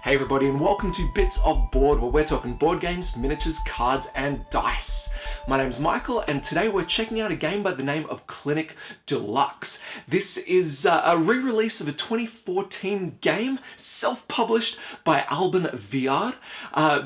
Hey everybody, and welcome to Bits of Board, where we're talking board games, miniatures, cards, and dice. My name's Michael, and today we're checking out a game by the name of Clinic Deluxe. This is a re-release of a 2014 game, self-published by Alban Viard.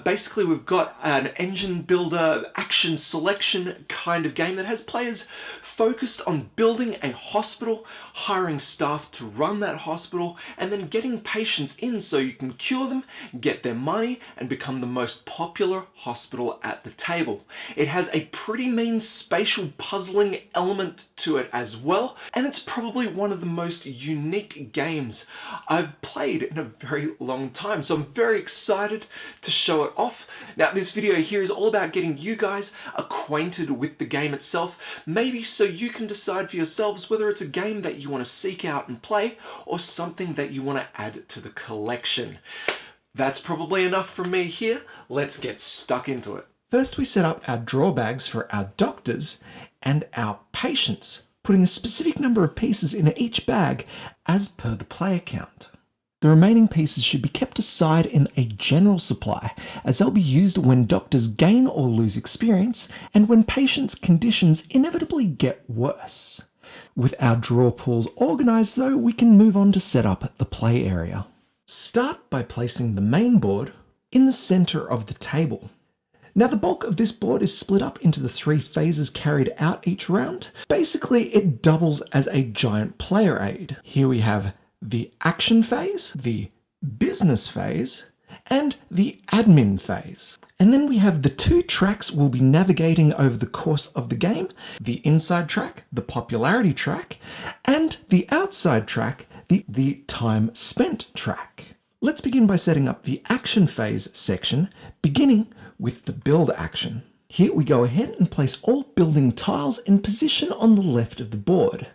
Basically, we've got an engine builder, action selection kind of game that has players focused on building a hospital, hiring staff to run that hospital, and then getting patients in so you can cure them, get their money, and become the most popular hospital at the table. It has a pretty mean spatial puzzling element to it as well, and it's probably one of the most unique games I've played in a very long time, so I'm very excited to show it off. Now, this video here is all about getting you guys acquainted with the game itself, maybe so you can decide for yourselves whether it's a game that you want to seek out and play or something that you want to add to the collection. That's probably enough from me here. Let's get stuck into it. First, we set up our draw bags for our doctors and our patients, putting a specific number of pieces in each bag as per the player count. The remaining pieces should be kept aside in a general supply, as they'll be used when doctors gain or lose experience and when patients' conditions inevitably get worse. With our draw pools organised though, we can move on to set up the play area. Start by placing the main board in the centre of the table. Now, the bulk of this board is split up into the 3 phases carried out each round. Basically, it doubles as a giant player aid. Here we have the action phase, the business phase, and the admin phase. And then we have the 2 tracks we'll be navigating over the course of the game, the inside track, the popularity track, and the outside track, the time spent track. Let's begin by setting up the action phase section, beginning with the build action. Here we go ahead and place all building tiles in position on the left of the board.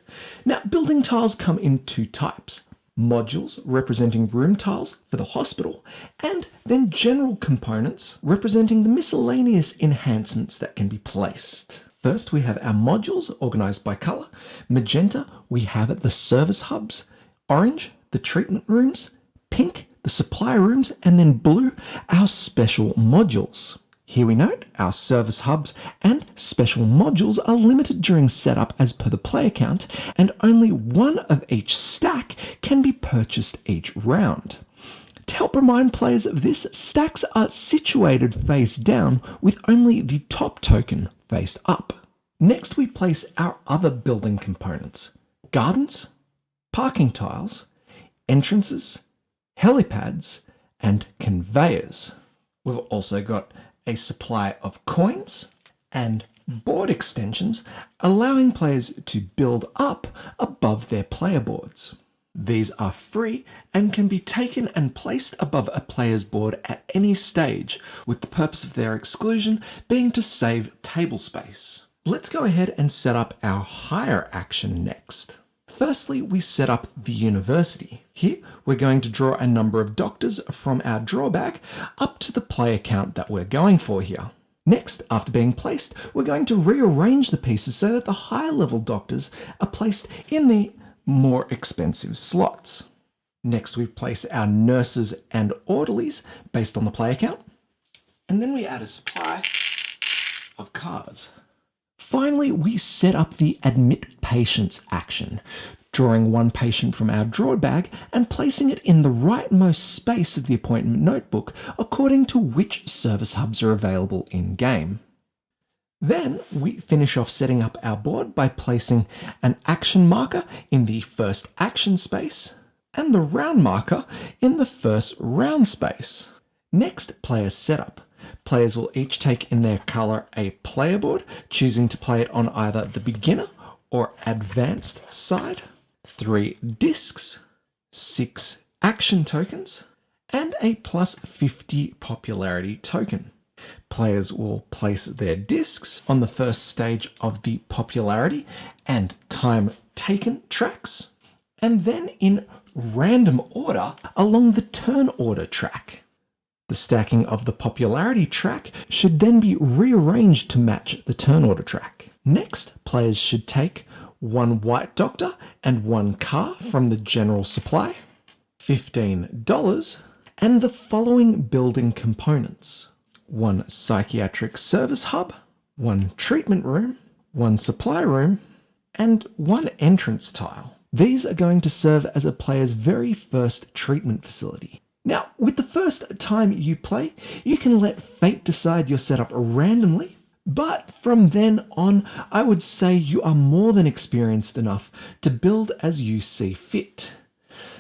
Now, building tiles come in 2 types. Modules representing room tiles for the hospital, and then general components representing the miscellaneous enhancements that can be placed. First, we have our modules organised by colour. Magenta, we have the service hubs. Orange, the treatment rooms. Pink, the supply rooms. And then blue, our special modules. Here we note our service hubs and special modules are limited during setup as per the player count, and only one of each stack can be purchased each round. To help remind players of this, stacks are situated face down with only the top token face up. Next, we place our other building components: gardens, parking tiles, entrances, helipads, and conveyors. We've also got a supply of coins and board extensions, allowing players to build up above their player boards. These are free and can be taken and placed above a player's board at any stage, with the purpose of their exclusion being to save table space. Let's go ahead and set up our higher action next. Firstly, we set up the university. Here, we're going to draw a number of doctors from our draw bag up to the player count that we're going for here. Next, after being placed, we're going to rearrange the pieces so that the higher level doctors are placed in the more expensive slots. Next, we place our nurses and orderlies based on the player count. And then we add a supply of cards. Finally, we set up the admit patients action, drawing one patient from our draw bag and placing it in the rightmost space of the appointment notebook according to which service hubs are available in-game. Then we finish off setting up our board by placing an action marker in the first action space and the round marker in the first round space. Next, player setup. Players will each take in their colour a player board, choosing to play it on either the beginner or advanced side, 3 discs, 6 action tokens, and a plus 50 popularity token. Players will place their discs on the first stage of the popularity and time taken tracks, and then in random order along the turn order track. The stacking of the popularity track should then be rearranged to match the turn order track. Next, players should take 1 white doctor and 1 car from the general supply, $15, and the following building components: one psychiatric service hub, one treatment room, one supply room, and one entrance tile. These are going to serve as a player's very first treatment facility. Now, with the first time you play, you can let fate decide your setup randomly, but from then on, I would say you are more than experienced enough to build as you see fit.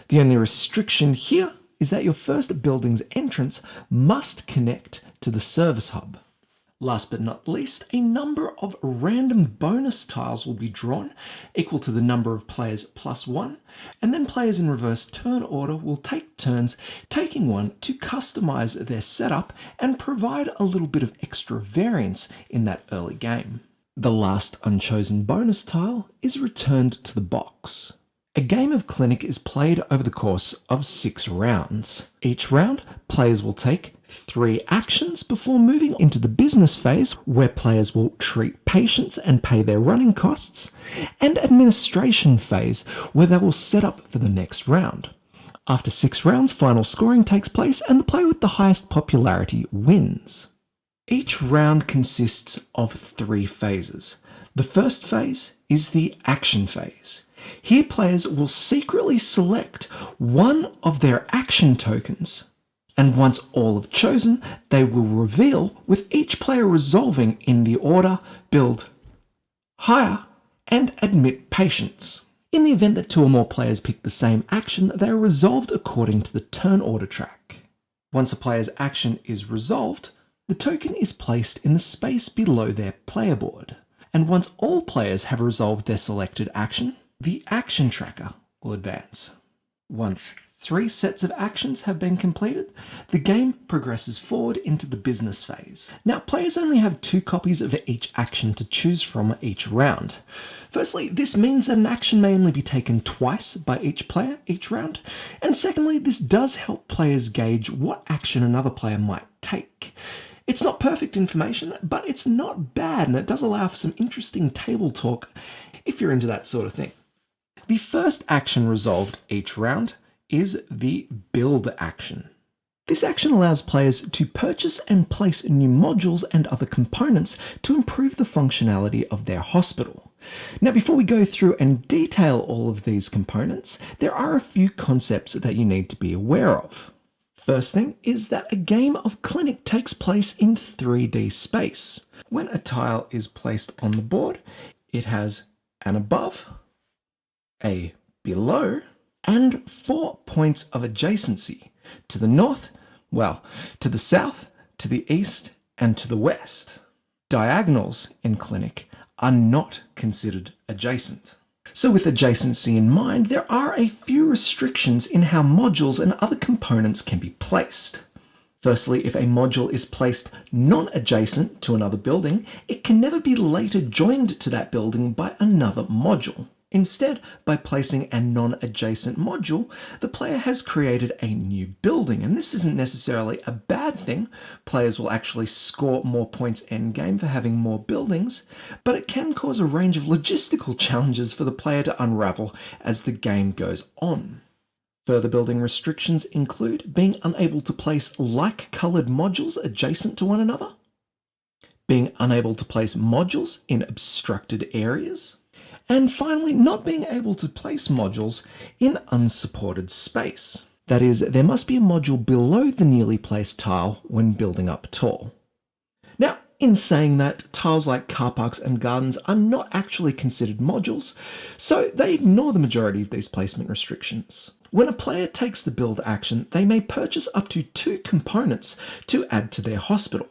The only restriction here is that your first building's entrance must connect to the service hub. Last but not least, a number of random bonus tiles will be drawn, equal to the number of players plus one, and then players in reverse turn order will take turns taking one to customize their setup and provide a little bit of extra variance in that early game. The last unchosen bonus tile is returned to the box. A game of Clinic is played over the course of 6 rounds. Each round, players will take 3 actions before moving into the business phase, where players will treat patients and pay their running costs, and administration phase, where they will set up for the next round. After 6 rounds, final scoring takes place and the player with the highest popularity wins. Each round consists of 3 phases. The first phase is the action phase. Here players will secretly select one of their action tokens, and once all have chosen, they will reveal, with each player resolving in the order build, hire, and admit patients. In the event that 2 or more players pick the same action, they are resolved according to the turn order track. Once a player's action is resolved, the token is placed in the space below their player board, and once all players have resolved their selected action, the action tracker will advance. Once 3 sets of actions have been completed, the game progresses forward into the business phase. Now, players only have 2 copies of each action to choose from each round. Firstly, this means that an action may only be taken twice by each player each round, and secondly, this does help players gauge what action another player might take. It's not perfect information, but it's not bad, and it does allow for some interesting table talk if you're into that sort of thing. The first action resolved each round is the build action. This action allows players to purchase and place new modules and other components to improve the functionality of their hospital. Now, before we go through and detail all of these components, there are a few concepts that you need to be aware of. First thing is that a game of Clinic takes place in 3D space. When a tile is placed on the board, it has an above, a below, and 4 points of adjacency: to the north, to the south, to the east, and to the west. Diagonals in Clinic are not considered adjacent. So with adjacency in mind, there are a few restrictions in how modules and other components can be placed. Firstly, if a module is placed non-adjacent to another building, it can never be later joined to that building by another module. Instead, by placing a non-adjacent module, the player has created a new building, and this isn't necessarily a bad thing. Players will actually score more points endgame for having more buildings, but it can cause a range of logistical challenges for the player to unravel as the game goes on. Further building restrictions include being unable to place like-coloured modules adjacent to one another, being unable to place modules in obstructed areas, and finally, not being able to place modules in unsupported space. That is, there must be a module below the newly placed tile when building up tall. Now, in saying that, tiles like car parks and gardens are not actually considered modules, so they ignore the majority of these placement restrictions. When a player takes the build action, they may purchase up to 2 components to add to their hospital.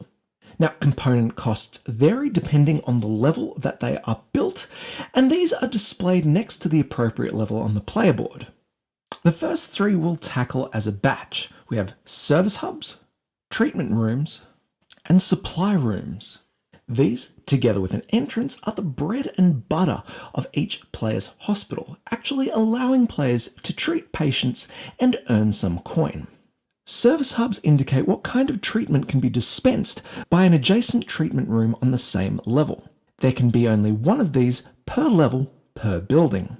Now, component costs vary depending on the level that they are built, and these are displayed next to the appropriate level on the player board. The first 3 we'll tackle as a batch. We have service hubs, treatment rooms, and supply rooms. These, together with an entrance, are the bread and butter of each player's hospital, actually allowing players to treat patients and earn some coin. Service hubs indicate what kind of treatment can be dispensed by an adjacent treatment room on the same level. There can be only one of these per level per building.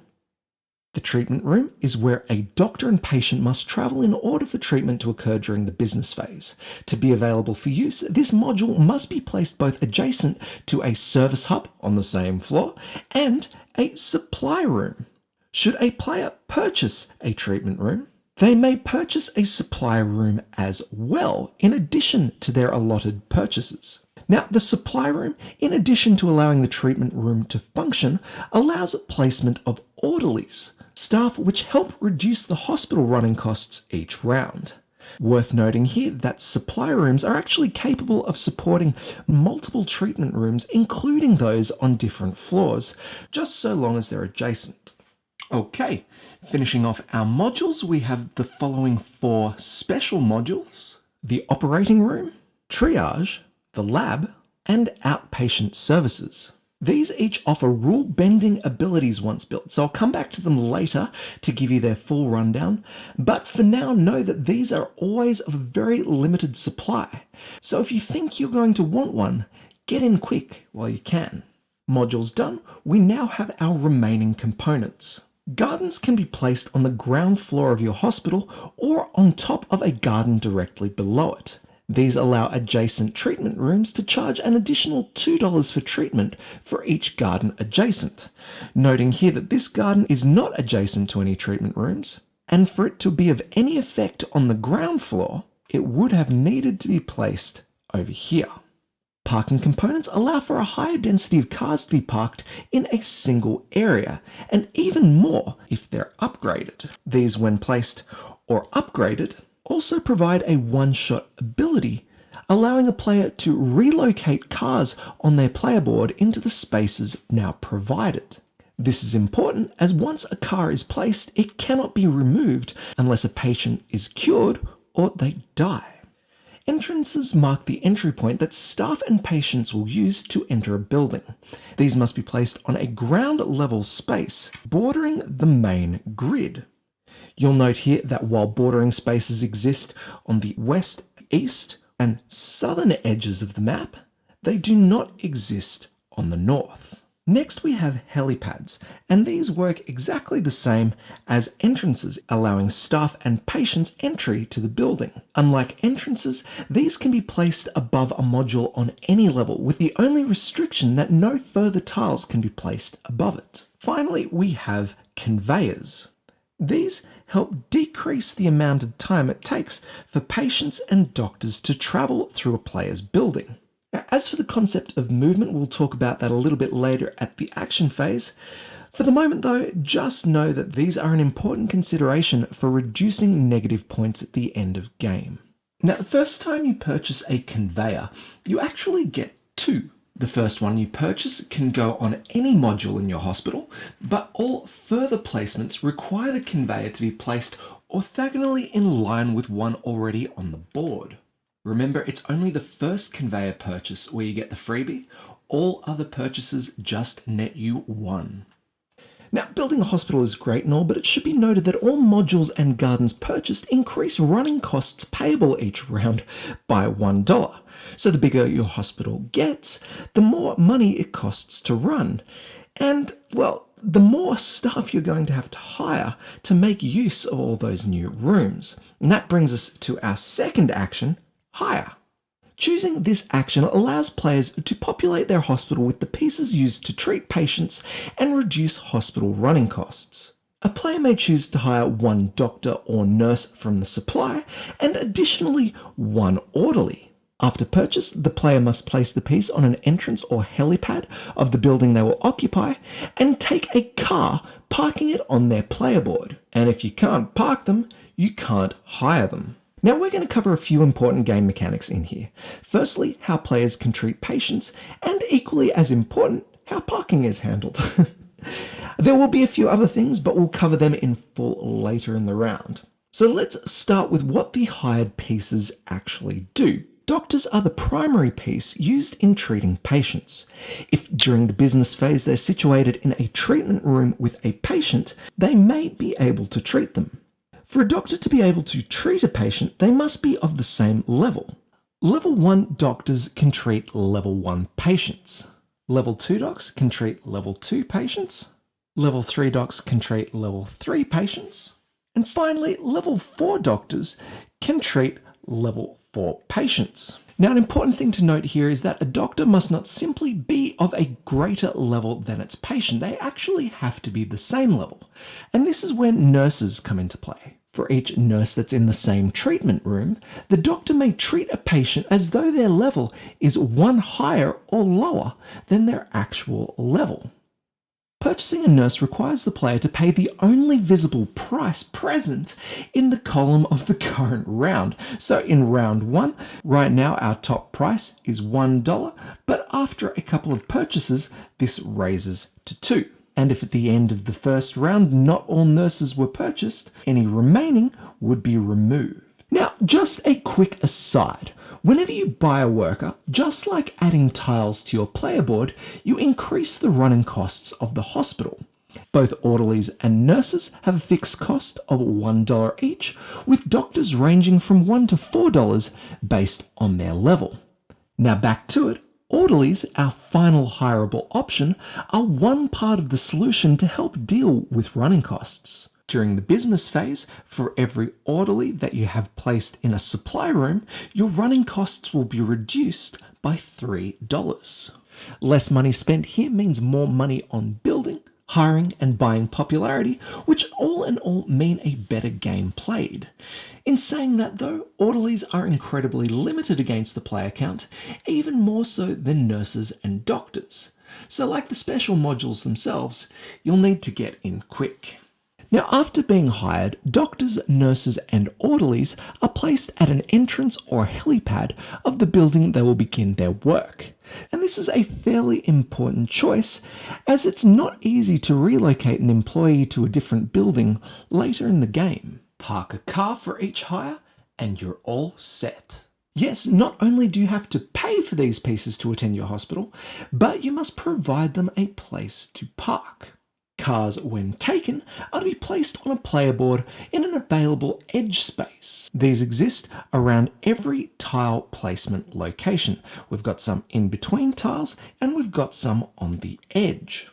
The treatment room is where a doctor and patient must travel in order for treatment to occur during the business phase. To be available for use, this module must be placed both adjacent to a service hub on the same floor and a supply room. Should a player purchase a treatment room, they may purchase a supply room as well, in addition to their allotted purchases. Now, the supply room, in addition to allowing the treatment room to function, allows placement of orderlies, staff which help reduce the hospital running costs each round. Worth noting here that supply rooms are actually capable of supporting multiple treatment rooms, including those on different floors, just so long as they're adjacent. Okay, finishing off our modules, we have the following 4 special modules: the operating room, triage, the lab, and outpatient services. These each offer rule-bending abilities once built, so I'll come back to them later to give you their full rundown, but for now know that these are always of a very limited supply, so if you think you're going to want one, get in quick while you can. Modules done, we now have our remaining components. Gardens can be placed on the ground floor of your hospital or on top of a garden directly below it. These allow adjacent treatment rooms to charge an additional $2 for treatment for each garden adjacent. Noting here that this garden is not adjacent to any treatment rooms, and for it to be of any effect on the ground floor, it would have needed to be placed over here. Parking components allow for a higher density of cars to be parked in a single area, and even more if they're upgraded. These, when placed or upgraded, also provide a one-shot ability, allowing a player to relocate cars on their player board into the spaces now provided. This is important as once a car is placed, it cannot be removed unless a patient is cured or they die. Entrances mark the entry point that staff and patients will use to enter a building. These must be placed on a ground level space bordering the main grid. You'll note here that while bordering spaces exist on the west, east, and southern edges of the map, they do not exist on the north. Next we have helipads, and these work exactly the same as entrances, allowing staff and patients entry to the building. Unlike entrances, these can be placed above a module on any level, with the only restriction that no further tiles can be placed above it. Finally, we have conveyors. These help decrease the amount of time it takes for patients and doctors to travel through a player's building. Now, as for the concept of movement, we'll talk about that a little bit later at the action phase. For the moment though, just know that these are an important consideration for reducing negative points at the end of game. Now, the first time you purchase a conveyor, you actually get 2. The first one you purchase can go on any module in your hospital, but all further placements require the conveyor to be placed orthogonally in line with one already on the board. Remember, it's only the first conveyor purchase where you get the freebie. All other purchases just net you 1. Now, building a hospital is great and all, but it should be noted that all modules and gardens purchased increase running costs payable each round by $1. So the bigger your hospital gets, the more money it costs to run. And, well, the more staff you're going to have to hire to make use of all those new rooms. And that brings us to our second action, hire. Choosing this action allows players to populate their hospital with the pieces used to treat patients and reduce hospital running costs. A player may choose to hire 1 doctor or nurse from the supply and additionally 1 orderly. After purchase, the player must place the piece on an entrance or helipad of the building they will occupy and take a car, parking it on their player board. And if you can't park them, you can't hire them. Now we're going to cover a few important game mechanics in here. Firstly, how players can treat patients, and equally as important, how parking is handled. There will be a few other things, but we'll cover them in full later in the round. So let's start with what the hired pieces actually do. Doctors are the primary piece used in treating patients. If during the business phase they're situated in a treatment room with a patient, they may be able to treat them. For a doctor to be able to treat a patient, they must be of the same level. Level 1 doctors can treat level 1 patients. Level 2 docs can treat level 2 patients. Level 3 docs can treat level 3 patients. And finally, level 4 doctors can treat level 4 patients. Now, an important thing to note here is that a doctor must not simply be of a greater level than its patient. They actually have to be the same level. And this is where nurses come into play. For each nurse that's in the same treatment room, the doctor may treat a patient as though their level is one higher or lower than their actual level. Purchasing a nurse requires the player to pay the only visible price present in the column of the current round. So in round 1, right now our top price is $1, but after a couple of purchases, this raises to $2. And if at the end of the first round not all nurses were purchased, any remaining would be removed. Now, just a quick aside. Whenever you buy a worker, just like adding tiles to your player board, you increase the running costs of the hospital. Both orderlies and nurses have a fixed cost of $1 each, with doctors ranging from $1 to $4 based on their level. Now back to it. Orderlies, our final hireable option, are one part of the solution to help deal with running costs. During the business phase, for every orderly that you have placed in a supply room, your running costs will be reduced by $3. Less money spent here means more money on building, hiring, and buying popularity, which all in all mean a better game played. In saying that though, orderlies are incredibly limited against the player count, even more so than nurses and doctors. So like the special modules themselves, you'll need to get in quick. Now, after being hired, doctors, nurses, and orderlies are placed at an entrance or helipad of the building they will begin their work. And this is a fairly important choice, as it's not easy to relocate an employee to a different building later in the game. Park a car for each hire, and you're all set. Yes, not only do you have to pay for these pieces to attend your hospital, but you must provide them a place to park. Cars, when taken, are to be placed on a player board in an available edge space. These exist around every tile placement location. We've got some in between tiles and we've got some on the edge.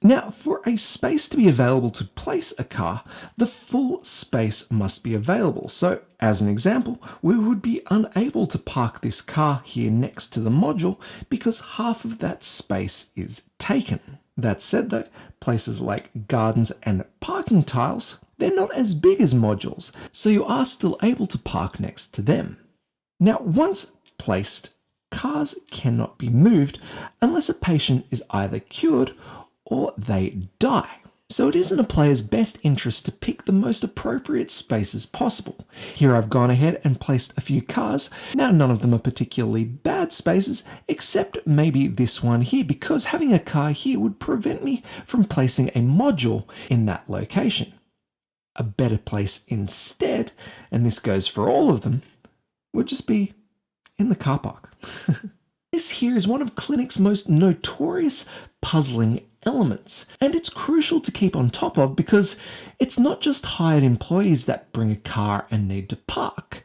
Now, for a space to be available to place a car, the full space must be available. So, as an example, we would be unable to park this car here next to the module because half of that space is taken. That said though, places like gardens and parking tiles, they're not as big as modules, so you are still able to park next to them. Now, once placed, cars cannot be moved unless a patient is either cured or they die. So it is in a player's best interest to pick the most appropriate spaces possible. Here I've gone ahead and placed a few cars. Now none of them are particularly bad spaces, except maybe this one here, because having a car here would prevent me from placing a module in that location. A better place instead, and this goes for all of them, would just be in the car park. This here is one of Clinic's most notorious puzzling elements, and it's crucial to keep on top of because it's not just hired employees that bring a car and need to park,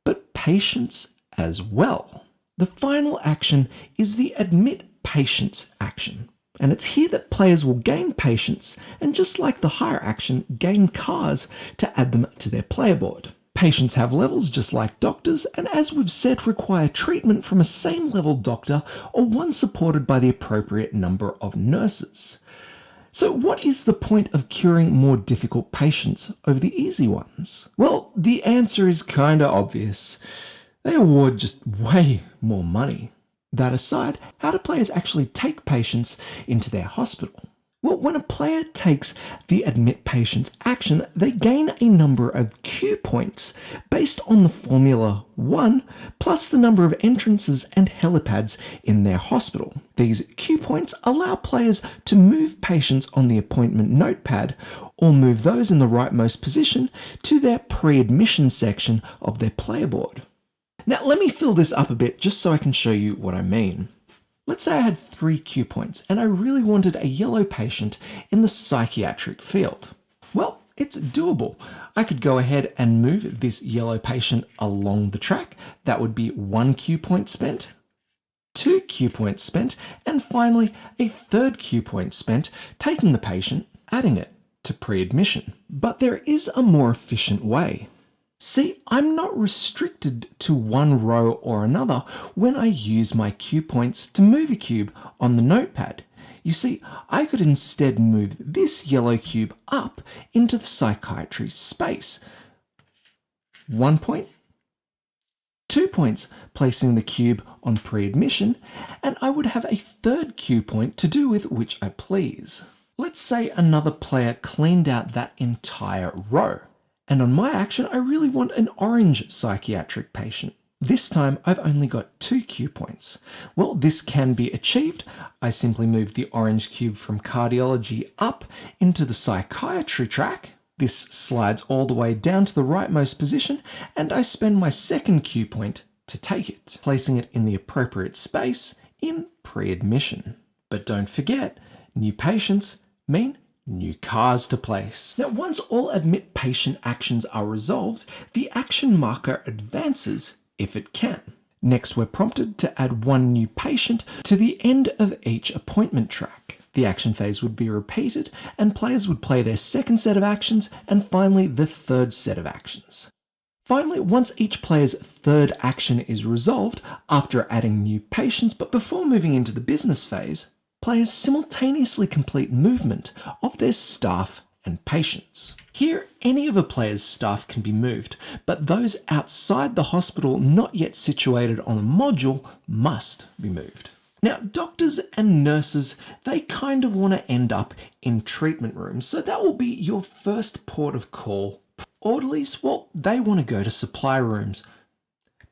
but patients as well. The final action is the admit patients action, and it's here that players will gain patients and, just like the hire action, gain cars to add them to their player board. Patients have levels just like doctors, and as we've said, require treatment from a same level doctor or one supported by the appropriate number of nurses. So what is the point of curing more difficult patients over the easy ones? Well, the answer is kinda obvious. They award just way more money. That aside, how do players actually take patients into their hospital? Well, when a player takes the admit patients action, they gain a number of Q points based on the Formula 1 plus the number of entrances and helipads in their hospital. These Q points allow players to move patients on the appointment notepad or move those in the rightmost position to their pre-admission section of their player board. Now, let me fill this up a bit just so I can show you what I mean. Let's say I had 3 Q points and I really wanted a yellow patient in the psychiatric field. Well, it's doable. I could go ahead and move this yellow patient along the track. That would be 1 Q point spent. 2 cue points spent, and finally a third cue point spent, taking the patient, adding it to pre-admission. But there is a more efficient way. See, I'm not restricted to one row or another when I use my cue points to move a cube on the notepad. You see, I could instead move this yellow cube up into the psychiatry space. 1 point, 2 points placing the cube on pre-admission, and I would have a third cue point to do with which I please. Let's say another player cleaned out that entire row. And on my action, I really want an orange psychiatric patient. This time, I've only got 2 cue points. Well, this can be achieved. I simply move the orange cube from cardiology up into the psychiatry track. This slides all the way down to the rightmost position, and I spend my second cue point to take it, placing it in the appropriate space in pre-admission. But don't forget, new patients mean new cars to place. Now, once all admit patient actions are resolved, the action marker advances if it can. Next, we're prompted to add one new patient to the end of each appointment track. The action phase would be repeated, and players would play their second set of actions, and finally the third set of actions. Finally, once each player's third action is resolved, after adding new patients, but before moving into the business phase, players simultaneously complete movement of their staff and patients. Here, any of a player's staff can be moved, but those outside the hospital not yet situated on a module must be moved. Now, doctors and nurses, they kind of want to end up in treatment rooms, so that will be your first port of call. Orderlies, well, they want to go to supply rooms.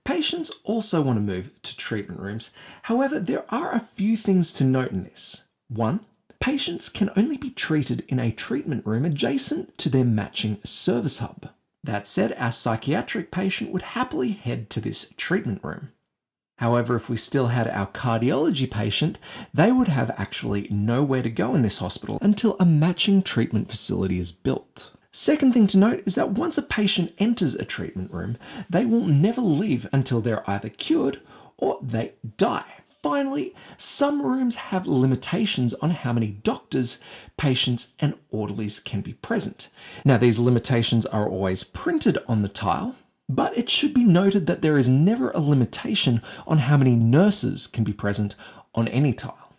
Patients also want to move to treatment rooms. However, there are a few things to note in this. 1. Patients can only be treated in a treatment room adjacent to their matching service hub. That said, our psychiatric patient would happily head to this treatment room. However, if we still had our cardiology patient, they would have actually nowhere to go in this hospital until a matching treatment facility is built. Second thing to note is that once a patient enters a treatment room, they will never leave until they're either cured or they die. Finally, some rooms have limitations on how many doctors, patients, and orderlies can be present. Now, these limitations are always printed on the tile, but it should be noted that there is never a limitation on how many nurses can be present on any tile.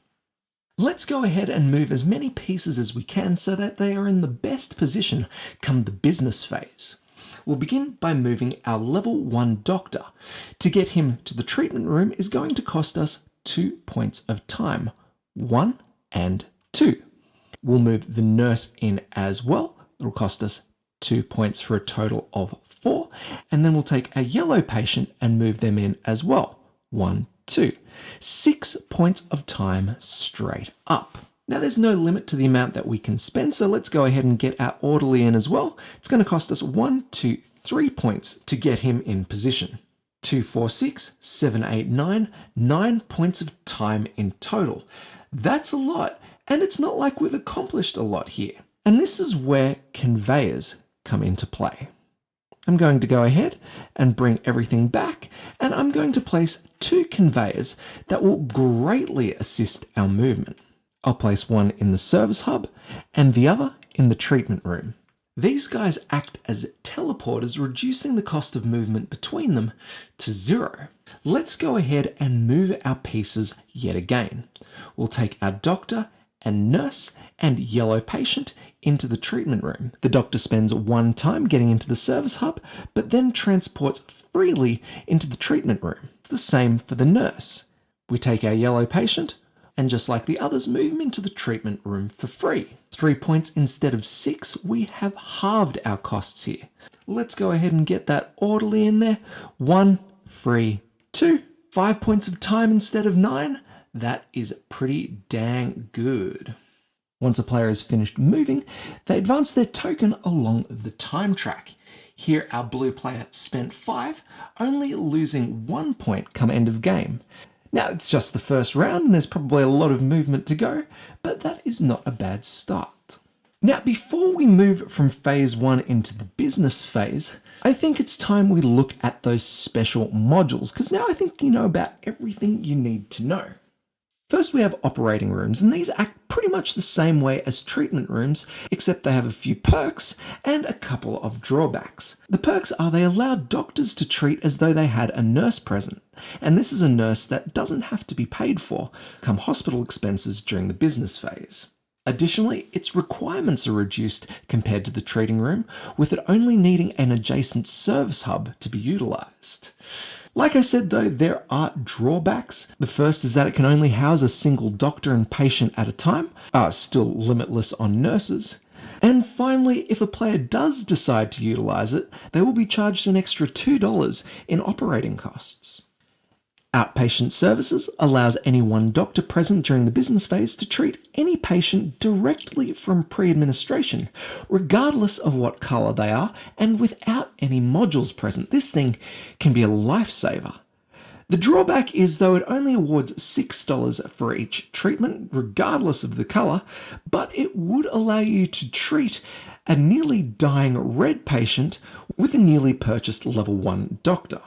Let's go ahead and move as many pieces as we can so that they are in the best position come the business phase. We'll begin by moving our level 1 doctor. To get him to the treatment room is going to cost us 2 points of time, 1 and 2. We'll move the nurse in as well. It'll cost us 2 points for a total of 4. And then we'll take a yellow patient and move them in as well, 1, 2. 6 points of time straight up. Now, there's no limit to the amount that we can spend, so let's go ahead and get our orderly in as well. It's going to cost us 1, 2, 3 points to get him in position. 2, 4, 6, 7, 8, 9, 9 points of time in total. That's a lot, and it's not like we've accomplished a lot here. And this is where conveyors come into play. I'm going to go ahead and bring everything back, and I'm going to place 2 conveyors that will greatly assist our movement. I'll place one in the service hub and the other in the treatment room. These guys act as teleporters, reducing the cost of movement between them to 0. Let's go ahead and move our pieces yet again. We'll take our doctor and nurse and yellow patient into the treatment room. The doctor spends 1 time getting into the service hub, but then transports freely into the treatment room. It's the same for the nurse. We take our yellow patient, and just like the others, move him into the treatment room for free. 3 points instead of 6, we have halved our costs here. Let's go ahead and get that orderly in there. 1, free, 2. 5 points of time instead of 9. That is pretty dang good. Once a player has finished moving, they advance their token along the time track. Here our blue player spent 5, only losing 1 point come end of game. Now, it's just the first round and there's probably a lot of movement to go, but that is not a bad start. Now, before we move from phase 1 into the business phase, I think it's time we look at those special modules, because now I think you know about everything you need to know. First, we have operating rooms, and these act pretty much the same way as treatment rooms, except they have a few perks and a couple of drawbacks. The perks are they allow doctors to treat as though they had a nurse present, and this is a nurse that doesn't have to be paid for, come hospital expenses during the business phase. Additionally, its requirements are reduced compared to the treating room, with it only needing an adjacent service hub to be utilised. Like I said though, there are drawbacks. The first is that it can only house a single doctor and patient at a time, still limitless on nurses. And finally, if a player does decide to utilise it, they will be charged an extra $2 in operating costs. Outpatient services allows any one doctor present during the business phase to treat any patient directly from pre-administration, regardless of what colour they are and without any modules present. This thing can be a lifesaver. The drawback is though it only awards $6 for each treatment, regardless of the colour, but it would allow you to treat a nearly dying red patient with a newly purchased level 1 doctor.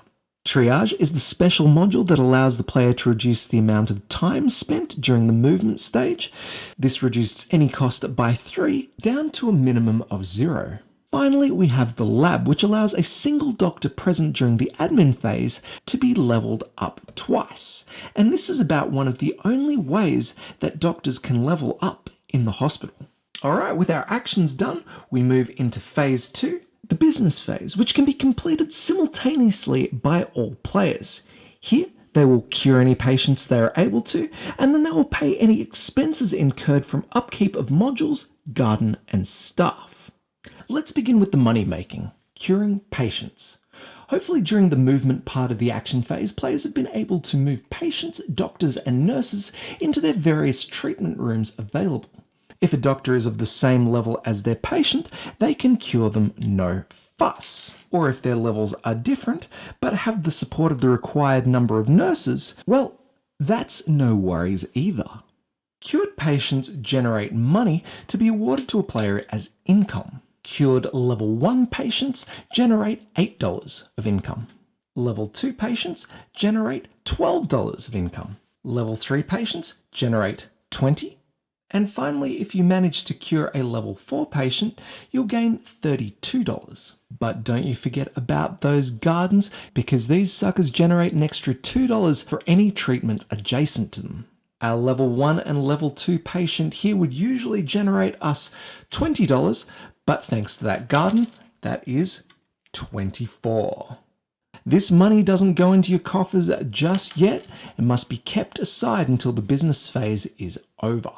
Triage is the special module that allows the player to reduce the amount of time spent during the movement stage. This reduces any cost by 3 down to a minimum of 0. Finally, we have the lab, which allows a single doctor present during the admin phase to be leveled up twice. And this is about one of the only ways that doctors can level up in the hospital. Alright, with our actions done, we move into phase 2. The business phase, which can be completed simultaneously by all players. Here, they will cure any patients they are able to, and then they will pay any expenses incurred from upkeep of modules, garden, and staff. Let's begin with the money making, curing patients. Hopefully during the movement part of the action phase, players have been able to move patients, doctors, and nurses into their various treatment rooms available. If a doctor is of the same level as their patient, they can cure them no fuss. Or if their levels are different, but have the support of the required number of nurses, well, that's no worries either. Cured patients generate money to be awarded to a player as income. Cured level 1 patients generate $8 of income. Level 2 patients generate $12 of income. Level 3 patients generate $20. And finally, if you manage to cure a level 4 patient, you'll gain $32. But don't you forget about those gardens, because these suckers generate an extra $2 for any treatment adjacent to them. Our level 1 and level 2 patient here would usually generate us $20, but thanks to that garden, that is $24. This money doesn't go into your coffers just yet. It must be kept aside until the business phase is over.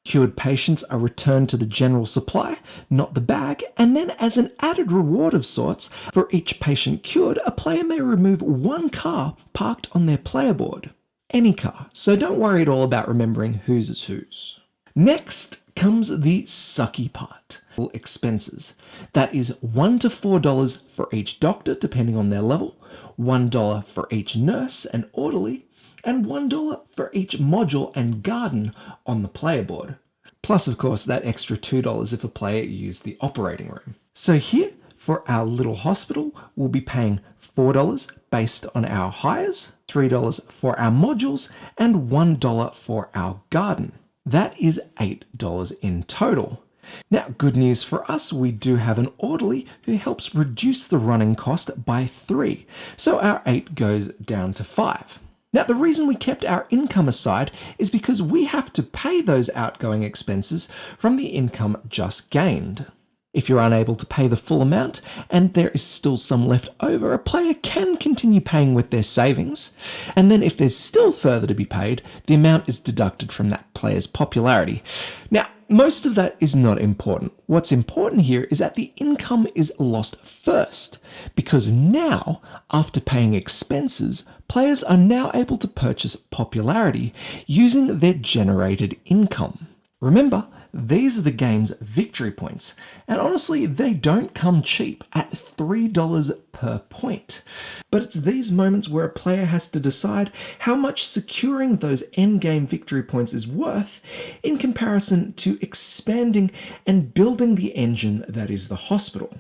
Cured patients are returned to the general supply, not the bag, and then as an added reward of sorts, for each patient cured, a player may remove 1 car parked on their player board. Any car, so don't worry at all about remembering whose is whose. Next comes the sucky part, expenses. That is $1 to $4 for each doctor, depending on their level, $1 for each nurse and orderly, and $1 for each module and garden on the player board. Plus, of course, that extra $2 if a player used the operating room. So here, for our little hospital, we'll be paying $4 based on our hires, $3 for our modules, and $1 for our garden. That is $8 in total. Now, good news for us, we do have an orderly who helps reduce the running cost by 3, so our 8 goes down to 5. Now, the reason we kept our income aside is because we have to pay those outgoing expenses from the income just gained. If you're unable to pay the full amount and there is still some left over, a player can continue paying with their savings. And then if there's still further to be paid, the amount is deducted from that player's popularity. Now, most of that is not important. What's important here is that the income is lost first, because now, after paying expenses, players are now able to purchase popularity using their generated income. Remember, These are the game's victory points, and honestly, they don't come cheap at $3 per point. But it's these moments where a player has to decide how much securing those endgame victory points is worth in comparison to expanding and building the engine that is the hospital.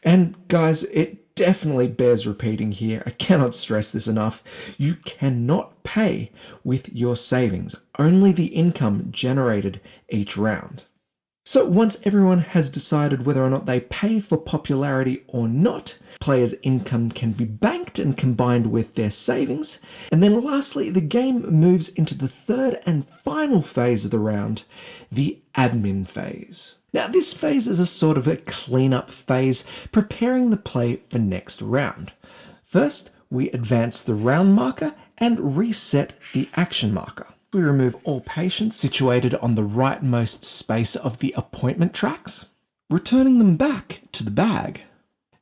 And guys, it definitely bears repeating here. I cannot stress this enough. You cannot pay with your savings, only the income generated each round. So once everyone has decided whether or not they pay for popularity or not, players' income can be banked and combined with their savings. And then lastly, the game moves into the third and final phase of the round, the admin phase. Now this phase is a sort of a cleanup phase, preparing the play for next round. First, we advance the round marker and reset the action marker. We remove all patients situated on the rightmost space of the appointment tracks, returning them back to the bag.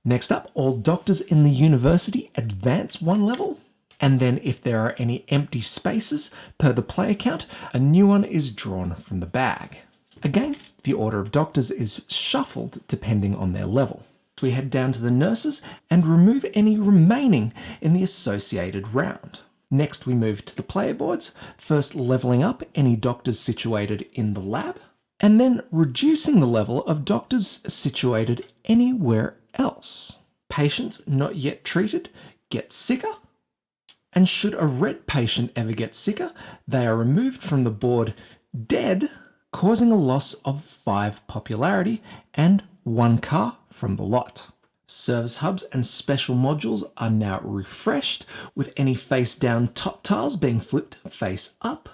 Next up, all doctors in the university advance one level, and then if there are any empty spaces per the player count, a new one is drawn from the bag. Again, the order of doctors is shuffled depending on their level. We head down to the nurses and remove any remaining in the associated round. Next, we move to the player boards, first leveling up any doctors situated in the lab, and then reducing the level of doctors situated anywhere else. Patients not yet treated get sicker, and should a red patient ever get sicker, they are removed from the board dead, causing a loss of 5 popularity and 1 car from the lot. Service hubs and special modules are now refreshed, with any face down top tiles being flipped face up.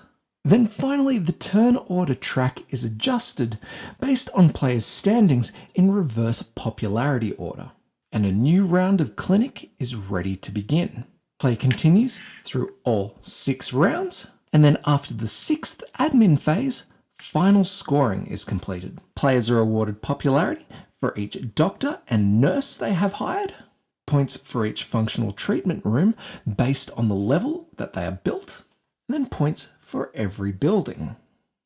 Then finally, the turn order track is adjusted based on players' standings in reverse popularity order, and a new round of Clinic is ready to begin. Play continues through all 6 rounds, and then after the 6th admin phase, final scoring is completed. Players are awarded popularity for each doctor and nurse they have hired, points for each functional treatment room based on the level that they are built, and then points for every building.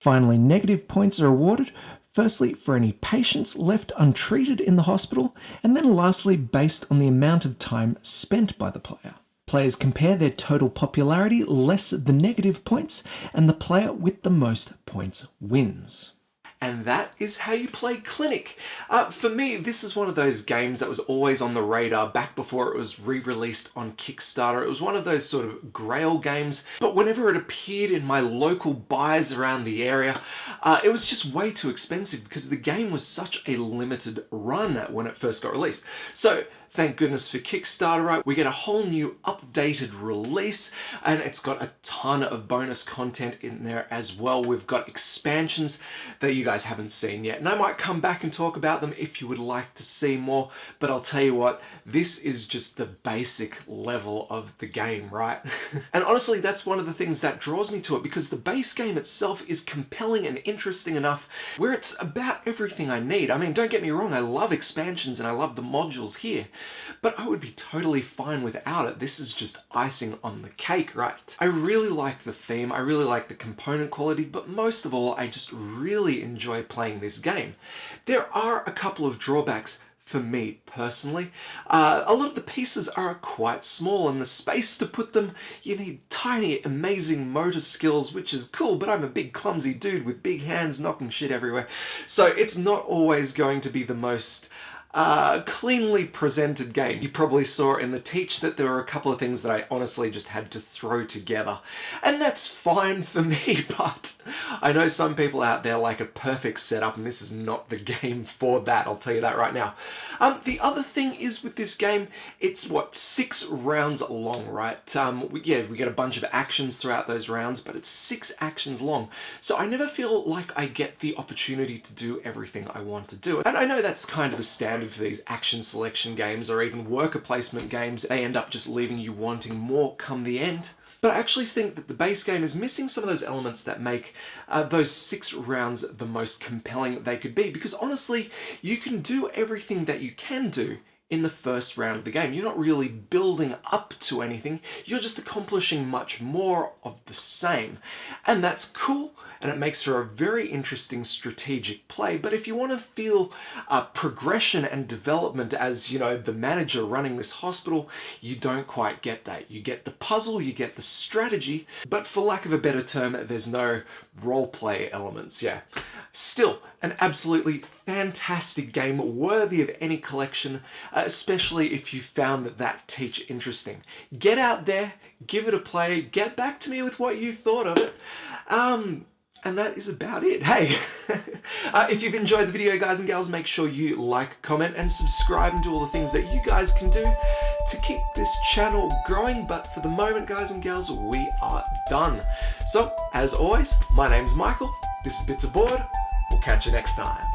Finally, negative points are awarded, firstly for any patients left untreated in the hospital, and then lastly based on the amount of time spent by the player. Players compare their total popularity less the negative points, and the player with the most points wins. And that is how you play Clinic. For me, this is one of those games that was always on the radar back before it was re-released on Kickstarter. It was one of those sort of grail games, but whenever it appeared in my local buys around the area, it was just way too expensive because the game was such a limited run when it first got released. So thank goodness for Kickstarter, right? We get a whole new updated release, and it's got a ton of bonus content in there as well. We've got expansions that you guys haven't seen yet, and I might come back and talk about them if you would like to see more, but I'll tell you what, this is just the basic level of the game, right? And honestly, that's one of the things that draws me to it, because the base game itself is compelling and interesting enough where it's about everything I need. I mean, don't get me wrong, I love expansions and I love the modules here, but I would be totally fine without it. This is just icing on the cake, right? I really like the theme, I really like the component quality, but most of all, I just really enjoy playing this game. There are a couple of drawbacks for me personally. A lot of the pieces are quite small, and the space to put them, you need tiny, amazing motor skills, which is cool, but I'm a big clumsy dude with big hands knocking shit everywhere. So it's not always going to be the most cleanly presented game. You probably saw in the teach that there were a couple of things that I honestly just had to throw together. And that's fine for me, but I know some people out there like a perfect setup, and this is not the game for that, I'll tell you that right now. The other thing is with this game, it's what, 6 rounds long, right? We get a bunch of actions throughout those rounds, but it's 6 actions long. So I never feel like I get the opportunity to do everything I want to do. And I know that's kind of the standard for these action selection games or even worker placement games. They end up just leaving you wanting more come the end. But I actually think that the base game is missing some of those elements that make those 6 rounds the most compelling they could be. Because honestly, you can do everything that you can do in the first round of the game. You're not really building up to anything, you're just accomplishing much more of the same. And that's cool, and it makes for a very interesting strategic play. But if you want to feel progression and development as, you know, the manager running this hospital, you don't quite get that. You get the puzzle, you get the strategy, but for lack of a better term, there's no role play elements. Yeah. Still, an absolutely fantastic game, worthy of any collection, especially if you found that Teach interesting. Get out there, give it a play, get back to me with what you thought of it. And that is about it. Hey, if you've enjoyed the video, guys and gals, make sure you like, comment, and subscribe, and do all the things that you guys can do to keep this channel growing. But for the moment, guys and gals, we are done. So, as always, my name's Michael. This is Bits Aboard. We'll catch you next time.